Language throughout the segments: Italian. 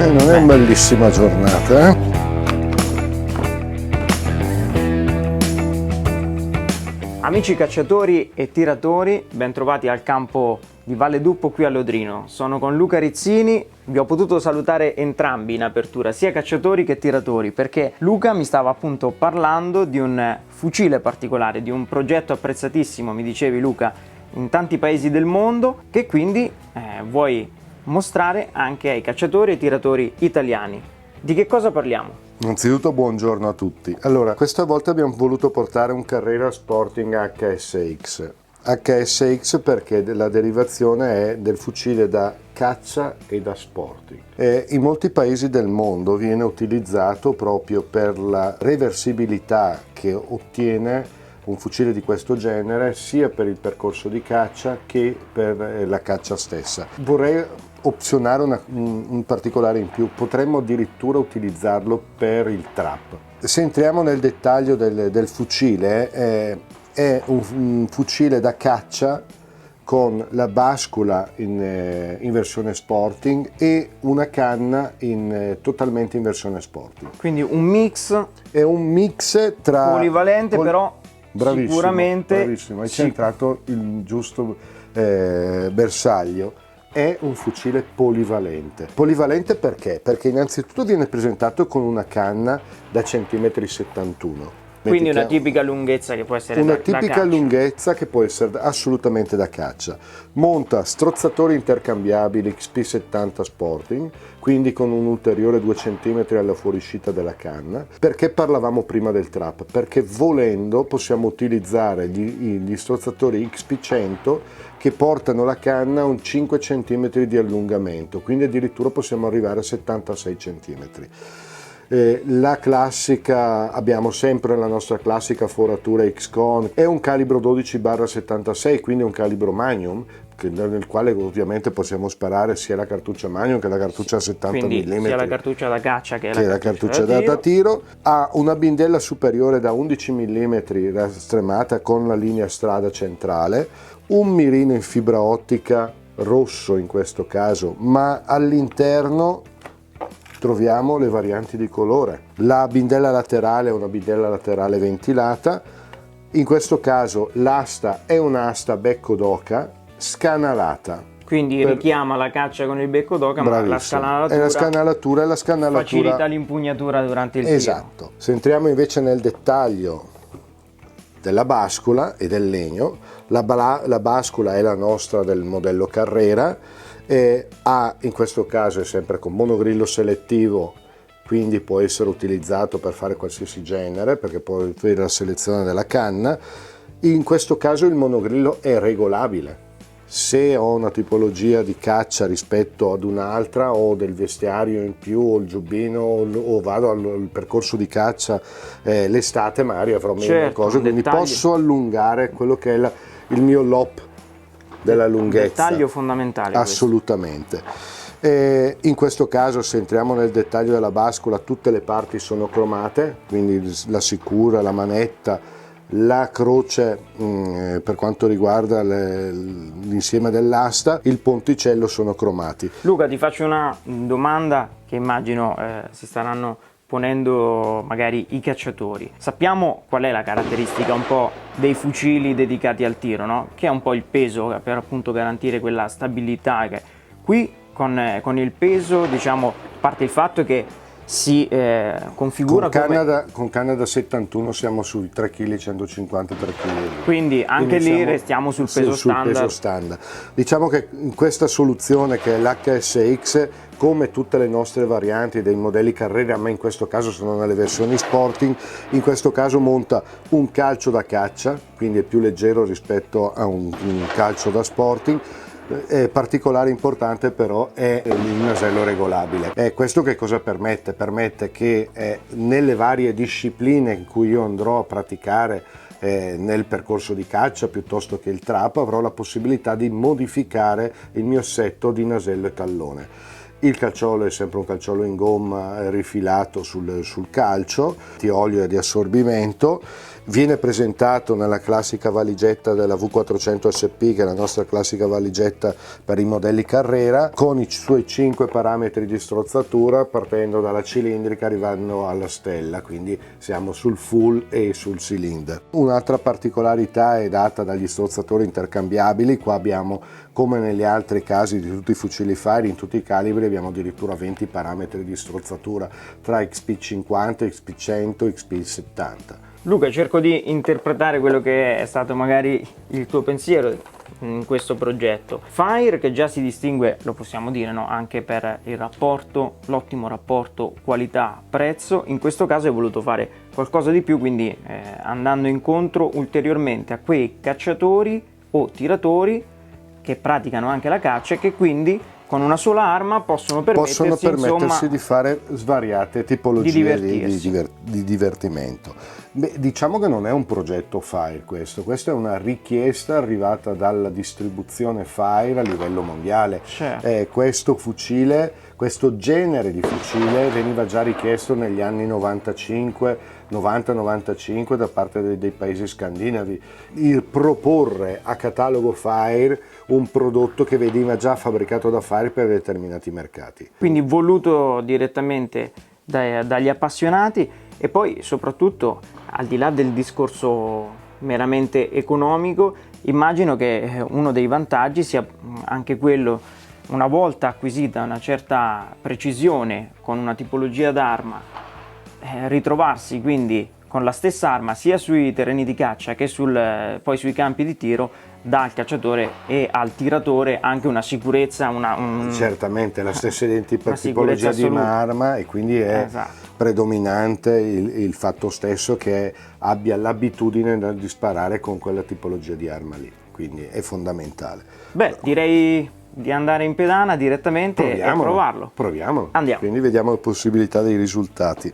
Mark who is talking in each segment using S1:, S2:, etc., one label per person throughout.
S1: Non è una bellissima giornata, eh?
S2: Amici cacciatori e tiratori, ben trovati al campo di Valle d'Uppo qui a Lodrino. Sono con Luca Rizzini, vi ho potuto salutare entrambi in apertura, sia cacciatori che tiratori, perché Luca mi stava appunto parlando di un fucile particolare, di un progetto apprezzatissimo, mi dicevi Luca, in tanti paesi del mondo, che quindi vuoi mostrare anche ai cacciatori e tiratori italiani. Di che cosa parliamo?
S1: Innanzitutto buongiorno a tutti. Allora, questa volta abbiamo voluto portare un Carrera Sporting HSX. HSX perché la derivazione è del fucile da caccia e da sporting. In molti paesi del mondo viene utilizzato proprio per la reversibilità che ottiene un fucile di questo genere sia per il percorso di caccia che per la caccia stessa. Vorrei opzionare un particolare in più, potremmo addirittura utilizzarlo per il trap. Se entriamo nel dettaglio del fucile, è un fucile da caccia con la bascula in versione sporting e una canna totalmente in versione sporting.
S2: Quindi un mix.
S1: È un mix tra
S2: polivalente, però
S1: bravissimo,
S2: sicuramente
S1: bravissimo, hai centrato il giusto bersaglio. È un fucile polivalente. Polivalente perché? Perché innanzitutto viene presentato con una canna da 1,71 cm.
S2: Quindi una tipica lunghezza che può essere
S1: una
S2: da
S1: tipica
S2: caccia.
S1: lunghezza che può essere assolutamente da caccia. Monta strozzatori intercambiabili XP70 Sporting, quindi con un ulteriore 2 cm alla fuoriuscita della canna. Perché parlavamo prima del trap? Perché volendo possiamo utilizzare gli strozzatori XP100 che portano la canna a un 5 cm di allungamento, quindi addirittura possiamo arrivare a 76 cm. La classica, abbiamo sempre la nostra classica foratura X-Con, è un calibro 12/76, quindi un calibro magnum, nel quale ovviamente possiamo sparare sia la cartuccia magnum che la cartuccia 70
S2: quindi
S1: mm,
S2: sia la cartuccia da caccia che
S1: la cartuccia da tiro. Ha una bindella superiore da 11 mm rastremata con la linea strada centrale, un mirino in fibra ottica rosso in questo caso, ma all'interno troviamo le varianti di colore. La bindella laterale è una bindella laterale ventilata, in questo caso l'asta è un'asta becco d'oca scanalata.
S2: Quindi richiama la caccia con il becco d'oca, ma la scanalatura facilita l'impugnatura durante il tiro.
S1: Esatto. Se entriamo invece nel dettaglio della bascula e del legno, la bascula è la nostra del modello Carrera, in questo caso è sempre con monogrillo selettivo, quindi può essere utilizzato per fare qualsiasi genere perché può avere la selezione della canna. In questo caso il monogrillo è regolabile. Se ho una tipologia di caccia rispetto ad un'altra, o del vestiario in più o il giubbino o vado al percorso di caccia l'estate, magari avrò meno cose, quindi posso allungare quello che è il mio LOP della lunghezza.
S2: Dettaglio fondamentale.
S1: Assolutamente. In questo caso, se entriamo nel dettaglio della bascula, tutte le parti sono cromate, quindi la sicura, la manetta, la croce per quanto riguarda l'insieme dell'asta, il ponticello sono cromati.
S2: Luca, ti faccio una domanda che immagino si staranno ponendo magari i cacciatori. Sappiamo qual è la caratteristica un po' dei fucili dedicati al tiro, no? Che è un po' il peso per appunto garantire quella stabilità. Qui con il peso, diciamo, parte il fatto che si configura
S1: con canna da 71 siamo sui 3,150 kg.
S2: Quindi anche lì restiamo sul peso
S1: standard. Diciamo che in questa soluzione che è l'HSX, come tutte le nostre varianti dei modelli Carrera, ma in questo caso sono nelle versioni Sporting, in questo caso monta un calcio da caccia, quindi è più leggero rispetto a un calcio da Sporting. Particolare importante però è il nasello regolabile. Questo che cosa permette? Permette che nelle varie discipline in cui io andrò a praticare nel percorso di caccia piuttosto che il trap, avrò la possibilità di modificare il mio assetto di nasello e tallone. Il calciolo è sempre un calciolo in gomma rifilato sul calcio, di olio e di assorbimento. Viene presentato nella classica valigetta della V400 SP, che è la nostra classica valigetta per i modelli Carrera, con i suoi 5 parametri di strozzatura, partendo dalla cilindrica arrivando alla stella, quindi siamo sul full e sul cylinder. Un'altra particolarità è data dagli strozzatori intercambiabili. Qua abbiamo, come negli altri casi di tutti i fucili Fire, in tutti i calibri abbiamo addirittura 20 parametri di strozzatura tra XP50, XP100 e XP70.
S2: Luca, cerco di interpretare quello che è stato magari il tuo pensiero in questo progetto. Fire, che già si distingue, lo possiamo dire, no? Anche per il rapporto, l'ottimo rapporto qualità-prezzo, in questo caso hai voluto fare qualcosa di più, quindi andando incontro ulteriormente a quei cacciatori o tiratori che praticano anche la caccia e che quindi con una sola arma possono permettersi insomma,
S1: di fare svariate tipologie di divertimento. Beh, diciamo che non è un progetto Fire questo è una richiesta arrivata dalla distribuzione Fire a livello mondiale.
S2: Certo.
S1: Questo fucile, questo genere di fucile veniva già richiesto negli anni 90-95 da parte dei paesi scandinavi. Il proporre a catalogo Fire un prodotto che veniva già fabbricato da Fire per determinati mercati.
S2: Quindi voluto direttamente dagli appassionati, e poi soprattutto, al di là del discorso meramente economico, immagino che uno dei vantaggi sia anche quello, una volta acquisita una certa precisione con una tipologia d'arma, ritrovarsi quindi con la stessa arma sia sui terreni di caccia che poi sui campi di tiro, dà al cacciatore e al tiratore anche una sicurezza,
S1: certamente la stessa tipologia di arma, e quindi è predominante il fatto stesso che abbia l'abitudine di sparare con quella tipologia di arma lì, quindi è fondamentale.
S2: Beh, direi di andare in pedana direttamente e provarlo.
S1: Proviamolo.
S2: Andiamo.
S1: Quindi vediamo le possibilità dei risultati.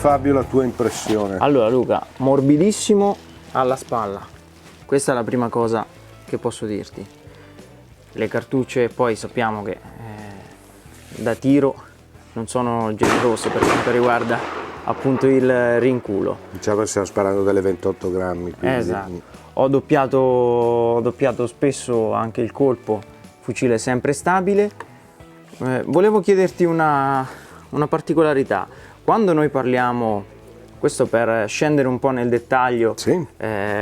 S1: Fabio, la tua impressione?
S2: Allora Luca, morbidissimo alla spalla, questa è la prima cosa che posso dirti. Le cartucce poi sappiamo che da tiro non sono generose per quanto riguarda appunto il rinculo.
S1: Diciamo che stiamo sparando delle 28 grammi. Quindi...
S2: Esatto. Ho doppiato spesso anche il colpo, fucile sempre stabile. Volevo chiederti una particolarità. Quando noi parliamo, questo per scendere un po' nel dettaglio,
S1: sì,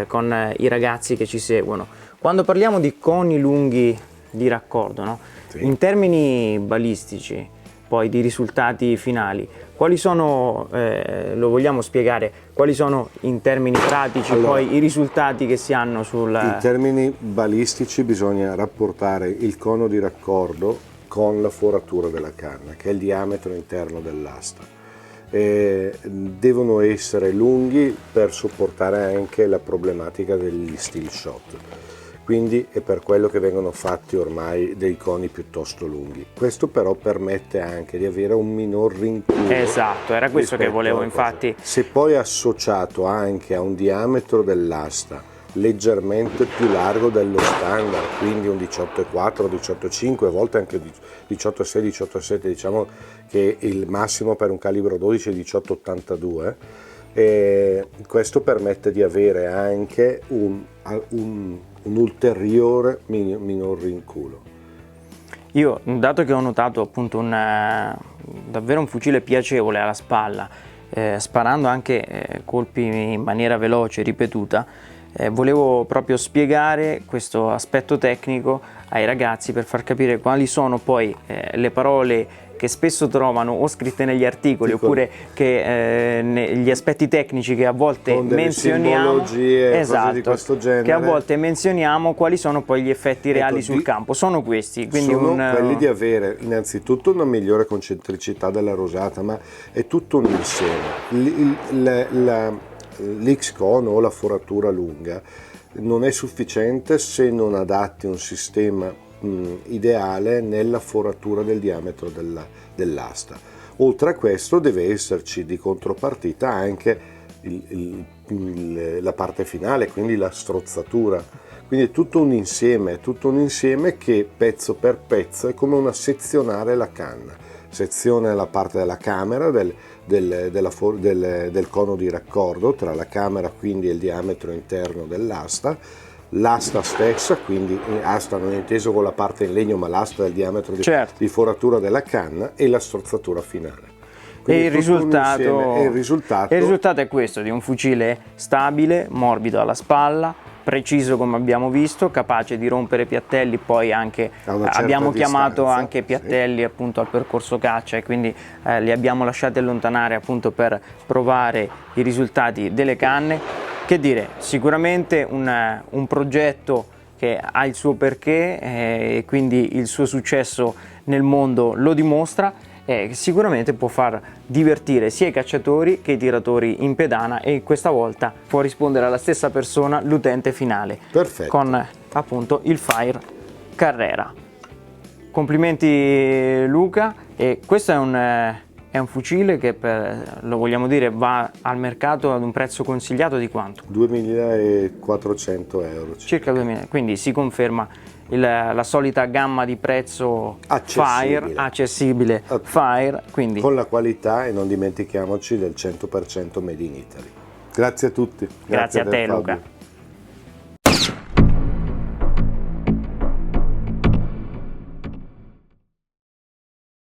S2: con i ragazzi che ci seguono, quando parliamo di coni lunghi di raccordo, no?
S1: Sì.
S2: In termini balistici, poi di risultati finali, quali sono, lo vogliamo spiegare, quali sono in termini pratici poi i risultati che si hanno
S1: In termini balistici bisogna rapportare il cono di raccordo con la foratura della canna, che è il diametro interno dell'asta. Devono essere lunghi per sopportare anche la problematica degli steel shot, quindi è per quello che vengono fatti ormai dei coni piuttosto lunghi. Questo però permette anche di avere un minor rinculo.
S2: Esatto, era questo che volevo infatti.
S1: Se poi associato anche a un diametro dell'asta leggermente più largo dello standard, quindi un 18,4, 18,5, a volte anche 18,6, 18,7, diciamo che il massimo per un calibro 12 è 18,82, e questo permette di avere anche un ulteriore minor rinculo.
S2: Io, dato che ho notato appunto davvero un fucile piacevole alla spalla, sparando anche colpi in maniera veloce, ripetuta, volevo proprio spiegare questo aspetto tecnico ai ragazzi per far capire quali sono poi le parole che spesso trovano o scritte negli articoli oppure che gli aspetti tecnici che a volte
S1: con delle
S2: menzioniamo,
S1: simbologie,
S2: esatto,
S1: cose di questo genere,
S2: che a volte menzioniamo, quali sono poi gli effetti reali sul campo. Sono questi, quindi
S1: sono quelli di avere innanzitutto una migliore concentricità della rosata, ma è tutto un insieme. L'X-cono o la foratura lunga non è sufficiente se non adatti un sistema ideale nella foratura del diametro dell'asta. Oltre a questo deve esserci di contropartita anche la parte finale, quindi la strozzatura. Quindi è tutto un insieme che pezzo per pezzo è come una sezionare la canna. Sezione la parte della camera del cono di raccordo tra la camera quindi e il diametro interno dell'asta, l'asta stessa, quindi asta non è inteso con la parte in legno ma l'asta del diametro di foratura della canna, e la strozzatura finale.
S2: E il risultato è questo, di un fucile stabile, morbido alla spalla, preciso come abbiamo visto, capace di rompere piattelli, poi anche abbiamo chiamato anche piattelli appunto al percorso caccia, e quindi li abbiamo lasciati allontanare appunto per provare i risultati delle canne. Che dire, sicuramente un progetto che ha il suo perché e quindi il suo successo nel mondo lo dimostra, e sicuramente può far divertire sia i cacciatori che i tiratori in pedana, e questa volta può rispondere alla stessa persona, l'utente finale.
S1: Perfetto.
S2: Con appunto il Fire Carrera. Complimenti Luca, e questo è un fucile che lo vogliamo dire va al mercato ad un prezzo consigliato di quanto?
S1: 2.400 euro.
S2: Circa 2.000, quindi si conferma la solita gamma di prezzo accessibile Fire, quindi
S1: con la qualità, e non dimentichiamoci del 100% Made in Italy. Grazie a tutti.
S2: Grazie a te
S1: Fabio.
S2: Luca.